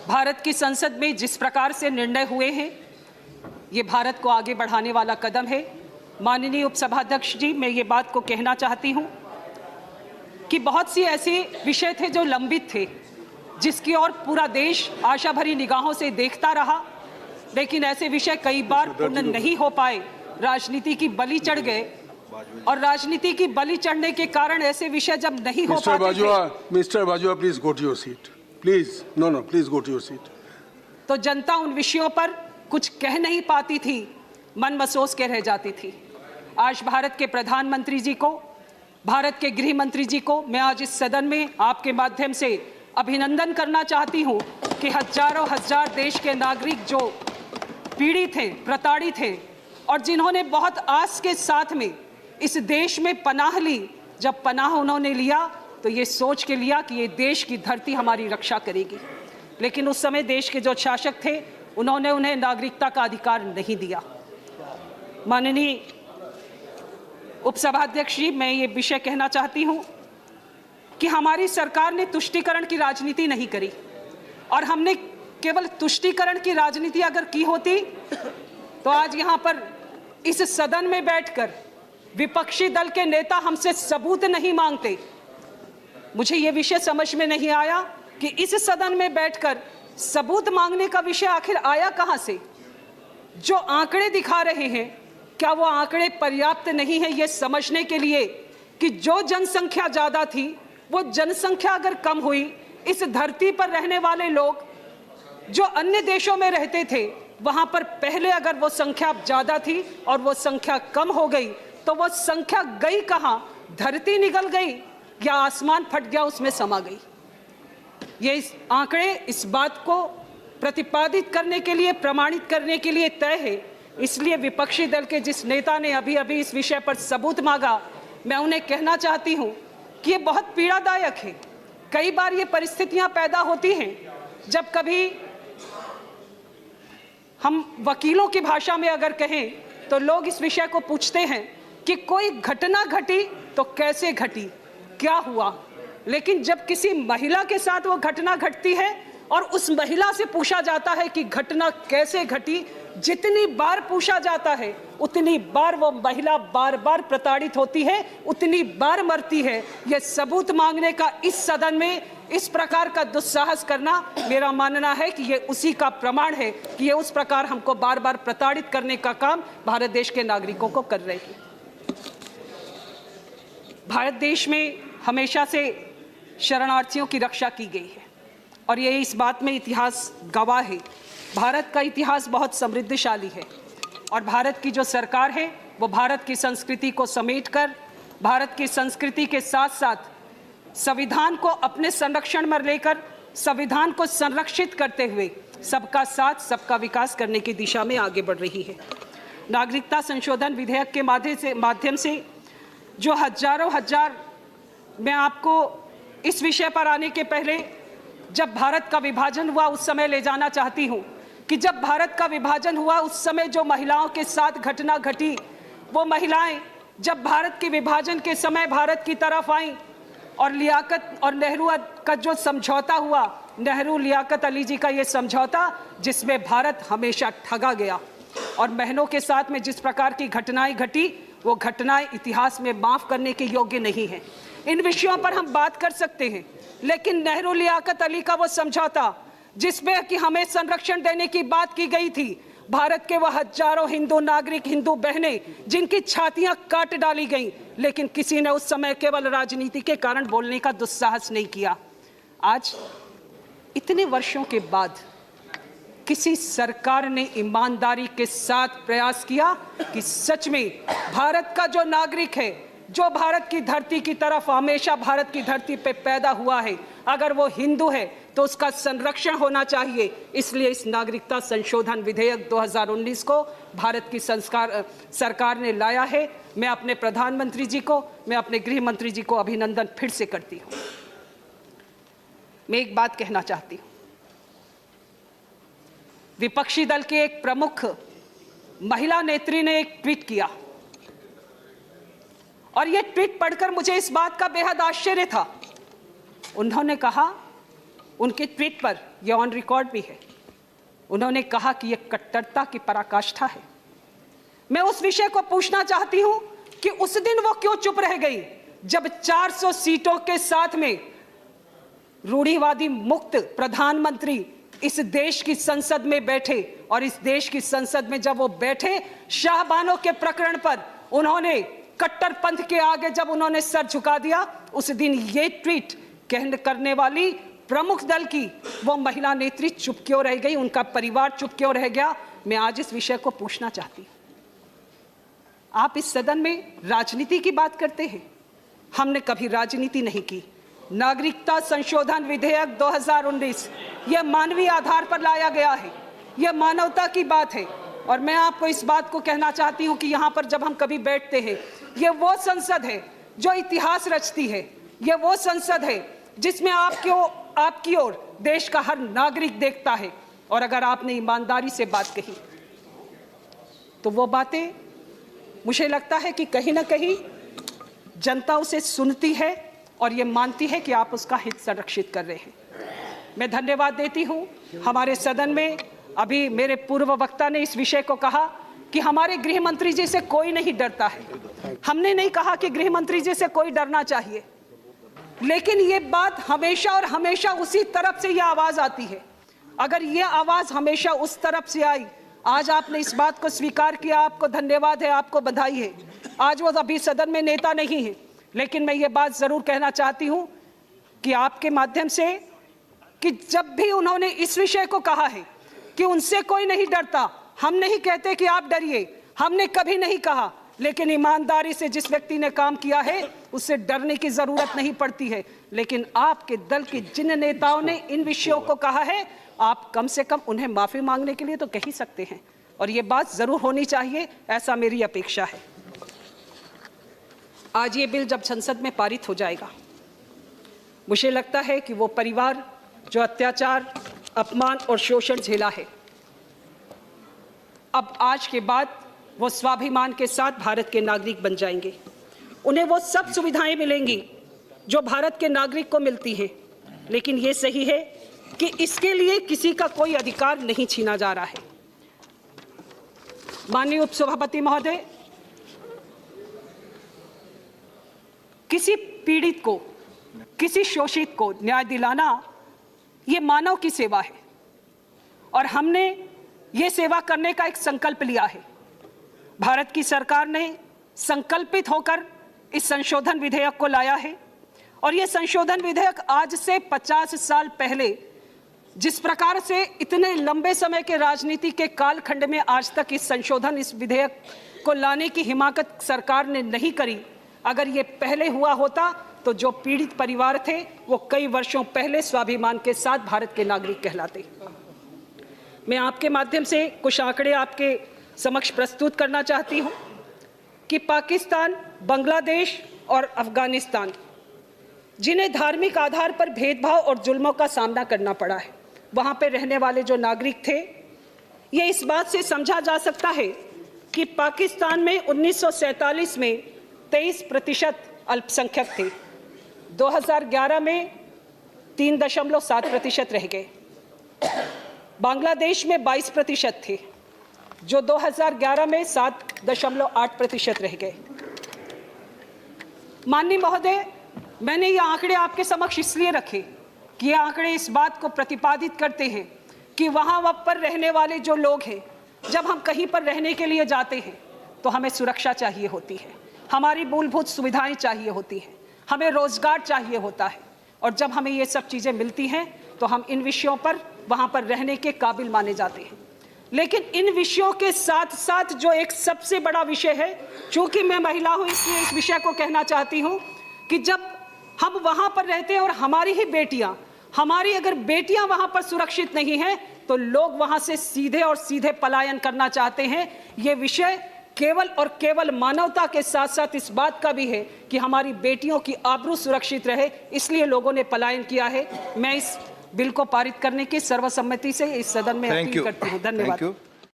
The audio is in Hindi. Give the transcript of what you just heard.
भारत की संसद में जिस प्रकार से निर्णय हुए हैं, ये भारत को आगे बढ़ाने वाला कदम है। माननीय उपसभाध्यक्ष जी, मैं ये बात को कहना चाहती हूँ कि बहुत सी ऐसे विषय थे जो लंबित थे, जिसकी ओर पूरा देश आशा भरी निगाहों से देखता रहा, लेकिन ऐसे विषय कई बार पूर्ण नहीं हो पाए, राजनीति की बलि चढ़ गए। और राजनीति की बलि चढ़ने के कारण ऐसे विषय जब नहीं हो पाते mister Bajwa, please go to your seat. Please please go to your seat. तो जनता उन विषयों पर कुछ कह नहीं पाती थी, मन मसोस के रह जाती थी। आज भारत के प्रधानमंत्री जी को, भारत के गृह मंत्री जी को मैं आज इस सदन में आपके माध्यम से अभिनंदन करना चाहती हूं कि हजारों हजार देश के नागरिक जो पीड़ित हैं, प्रताड़ित हैं और जिन्होंने बहुत आस के साथ में इस देश में पनाह ली, जब पनाह उन्होंने लिया तो ये सोच के लिया कि ये देश की धरती हमारी रक्षा करेगी, लेकिन उस समय देश के जो शासक थे उन्होंने उन्हें नागरिकता का अधिकार नहीं दिया। माननीय उपसभाध्यक्ष जी, मैं ये विषय कहना चाहती हूँ कि हमारी सरकार ने तुष्टीकरण की राजनीति नहीं करी, और हमने केवल तुष्टीकरण की राजनीति अगर की होती तो आज यहाँ पर इस सदन में बैठकर विपक्षी दल के नेता हमसे सबूत नहीं मांगते। मुझे ये विषय समझ में नहीं आया कि इस सदन में बैठकर सबूत मांगने का विषय आखिर आया कहां से। जो आंकड़े दिखा रहे हैं, क्या वो आंकड़े पर्याप्त नहीं है ये समझने के लिए कि जो जनसंख्या ज्यादा थी, वो जनसंख्या अगर कम हुई, इस धरती पर रहने वाले लोग जो अन्य देशों में रहते थे, वहां पर पहले अगर वो संख्या ज्यादा थी और वो संख्या कम हो गई, तो वो संख्या गई कहां? धरती निगल गई या आसमान फट गया, उसमें समा गई। ये इस आंकड़े इस बात को प्रतिपादित करने के लिए, प्रमाणित करने के लिए तय है। इसलिए विपक्षी दल के जिस नेता ने अभी अभी इस विषय पर सबूत मांगा, मैं उन्हें कहना चाहती हूं कि ये बहुत पीड़ादायक है। कई बार ये परिस्थितियां पैदा होती हैं जब कभी हम वकीलों की भाषा में अगर कहें तो लोग इस विषय को पूछते हैं कि कोई घटना घटी तो कैसे घटी, क्या हुआ। लेकिन जब किसी महिला के साथ वो घटना घटती है और उस महिला से पूछा जाता है कि घटना कैसे घटी, जितनी बार पूछा जाता है उतनी बार वो महिला बार बार प्रताड़ित होती है, उतनी बार मरती है। ये सबूत मांगने का इस सदन में इस प्रकार का दुस्साहस करना, मेरा मानना है कि ये उसी का प्रमाण है कि ये उस प्रकार हमको बार बार प्रताड़ित करने का काम भारत देश के नागरिकों को कर रहे हैं। भारत देश में हमेशा से शरणार्थियों की रक्षा की गई है और ये इस बात में इतिहास गवाह है। भारत का इतिहास बहुत समृद्धशाली है और भारत की जो सरकार है वो भारत की संस्कृति को समेटकर, भारत की संस्कृति के साथ साथ संविधान को अपने संरक्षण में लेकर, संविधान को संरक्षित करते हुए सबका साथ सबका विकास करने की दिशा में आगे बढ़ रही है। नागरिकता संशोधन विधेयक के माध्यम से जो हजारों हजार, मैं आपको इस विषय पर आने के पहले जब भारत का विभाजन हुआ उस समय ले जाना चाहती हूं कि जब भारत का विभाजन हुआ उस समय जो महिलाओं के साथ घटना घटी, वो महिलाएं जब भारत के विभाजन के समय भारत की तरफ आईं और लियाकत और नेहरू का जो समझौता हुआ, नेहरू लियाकत अली जी का ये समझौता, जिसमें भारत हमेशा ठगा गया और बहनों के साथ में जिस प्रकार की घटनाएं घटी, वो घटनाएं इतिहास में माफ करने के योग्य नहीं है। इन विषयों पर हम बात कर सकते हैं, लेकिन नेहरू लियाकत अली का वो समझौता जिसमें कि हमें संरक्षण देने की बात की गई थी, भारत के वह हजारों हिंदू नागरिक, हिंदू बहनें जिनकी छातियां काट डाली गईं, लेकिन किसी ने उस समय केवल राजनीति के कारण बोलने का दुस्साहस नहीं किया। आज इतने वर्षों के बाद किसी सरकार ने ईमानदारी के साथ प्रयास किया कि सच में भारत का जो नागरिक है, जो भारत की धरती की तरफ हमेशा भारत की धरती पे पैदा हुआ है, अगर वो हिंदू है तो उसका संरक्षण होना चाहिए। इसलिए इस नागरिकता संशोधन विधेयक 2019 को भारत की सरकार ने लाया है। मैं अपने प्रधानमंत्री जी को, मैं अपने गृह मंत्री जी को अभिनंदन फिर से करती हूँ। मैं एक बात कहना चाहती हूँ, विपक्षी दल के एक प्रमुख महिला नेत्री ने एक ट्वीट किया और यह ट्वीट पढ़कर मुझे इस बात का बेहद आश्चर्य था। उन्होंने कहा उनके ट्वीट पर यह ऑन रिकॉर्ड भी है, उन्होंने कहा कि यह कट्टरता की पराकाष्ठा है। मैं उस विषय को पूछना चाहती हूं कि उस दिन वो क्यों चुप रह गई जब 400 सीटों के साथ में रूढ़िवादी मुक्त प्रधानमंत्री इस देश की संसद में बैठे, और इस देश की संसद में जब वो बैठे, शाहबानों के प्रकरण पर उन्होंने कट्टरपंथ के आगे जब उन्होंने सर झुका दिया, उस दिन ये ट्वीट कहने करने वाली प्रमुख दल की वो महिला नेत्री चुप क्यों रह गई, उनका परिवार चुप क्यों रह गया? मैं आज इस विषय को पूछना चाहती हूं। आप इस सदन में राजनीति की बात करते हैं, हमने कभी राजनीति नहीं की। नागरिकता संशोधन विधेयक 2019 यह मानवीय आधार पर लाया गया है, यह मानवता की बात है। और मैं आपको इस बात को कहना चाहती हूं कि यहां पर जब हम कभी बैठते हैं, यह वो संसद है जो इतिहास रचती है, यह वो संसद है जिसमें आपकी ओर देश का हर नागरिक देखता है। और अगर आपने ईमानदारी से बात कही तो वो बातें मुझे लगता है कि कहीं ना कहीं जनता उसे सुनती है और ये मानती है कि आप उसका हित संरक्षित कर रहे हैं। मैं धन्यवाद देती हूं हमारे सदन में अभी मेरे पूर्व वक्ता ने इस विषय को कहा कि हमारे गृह मंत्री जी से कोई नहीं डरता है। हमने नहीं कहा कि गृह मंत्री जी से कोई डरना चाहिए, लेकिन ये बात हमेशा और हमेशा उसी तरफ से ये आवाज आती है। अगर ये आवाज हमेशा उस तरफ से आई, आज आपने इस बात को स्वीकार किया, आपको धन्यवाद है, आपको बधाई है। आज वो अभी सदन में नेता नहीं है, लेकिन मैं ये बात जरूर कहना चाहती हूं कि आपके माध्यम से कि जब भी उन्होंने इस विषय को कहा है कि उनसे कोई नहीं डरता, हम नहीं कहते कि आप डरिए, हमने कभी नहीं कहा, लेकिन ईमानदारी से जिस व्यक्ति ने काम किया है उससे डरने की जरूरत नहीं पड़ती है। लेकिन आपके दल के जिन नेताओं ने इन विषयों को कहा है, आप कम से कम उन्हें माफी मांगने के लिए तो कह ही सकते हैं, और ये बात जरूर होनी चाहिए, ऐसा मेरी अपेक्षा है। आज ये बिल जब संसद में पारित हो जाएगा, मुझे लगता है कि वो परिवार जो अत्याचार, अपमान और शोषण झेला है, अब आज के बाद वो स्वाभिमान के साथ भारत के नागरिक बन जाएंगे। उन्हें वो सब सुविधाएं मिलेंगी जो भारत के नागरिक को मिलती हैं। लेकिन ये सही है कि इसके लिए किसी का कोई अधिकार नहीं छीना जा रहा है। माननीय उपसभापति महोदय, किसी पीड़ित को, किसी शोषित को न्याय दिलाना ये मानव की सेवा है, और हमने ये सेवा करने का एक संकल्प लिया है। भारत की सरकार ने संकल्पित होकर इस संशोधन विधेयक को लाया है, और ये संशोधन विधेयक आज से 50 साल पहले जिस प्रकार से इतने लंबे समय के राजनीति के कालखंड में आज तक इस विधेयक को लाने की हिमाकत सरकार ने नहीं करी, अगर ये पहले हुआ होता तो जो पीड़ित परिवार थे वो कई वर्षों पहले स्वाभिमान के साथ भारत के नागरिक कहलाते। मैं आपके माध्यम से कुछ आंकड़े आपके समक्ष प्रस्तुत करना चाहती हूं कि पाकिस्तान, बांग्लादेश और अफगानिस्तान, जिन्हें धार्मिक आधार पर भेदभाव और जुल्मों का सामना करना पड़ा है, वहां पर रहने वाले जो नागरिक थे, ये इस बात से समझा जा सकता है कि पाकिस्तान में 1947 में 23% अल्पसंख्यक थे, 2011 में 3.7% रह गए। बांग्लादेश में 22% थे, जो 2011 में 7.8% रह गए। माननीय महोदय, मैंने ये आंकड़े आपके समक्ष इसलिए रखे कि ये आंकड़े इस बात को प्रतिपादित करते हैं कि वहाँ पर रहने वाले जो लोग हैं, जब हम कहीं पर रहने के लिए जाते हैं तो हमें सुरक्षा चाहिए होती है, हमारी मूलभूत सुविधाएं चाहिए होती हैं, हमें रोजगार चाहिए होता है, और जब हमें ये सब चीज़ें मिलती हैं तो हम इन विषयों पर वहाँ पर रहने के काबिल माने जाते हैं। लेकिन इन विषयों के साथ साथ जो एक सबसे बड़ा विषय है, चूंकि मैं महिला हूँ इसलिए इस विषय को कहना चाहती हूँ कि जब हम वहाँ पर रहते हैं और हमारी ही बेटियाँ, हमारी अगर बेटियाँ वहाँ पर सुरक्षित नहीं हैं तो लोग वहाँ से सीधे और सीधे पलायन करना चाहते हैं। ये विषय केवल और केवल मानवता के साथ साथ इस बात का भी है कि हमारी बेटियों की आबरू सुरक्षित रहे, इसलिए लोगों ने पलायन किया है। मैं इस बिल को पारित करने की सर्वसम्मति से इस सदन में अपील करती हूँ। धन्यवाद।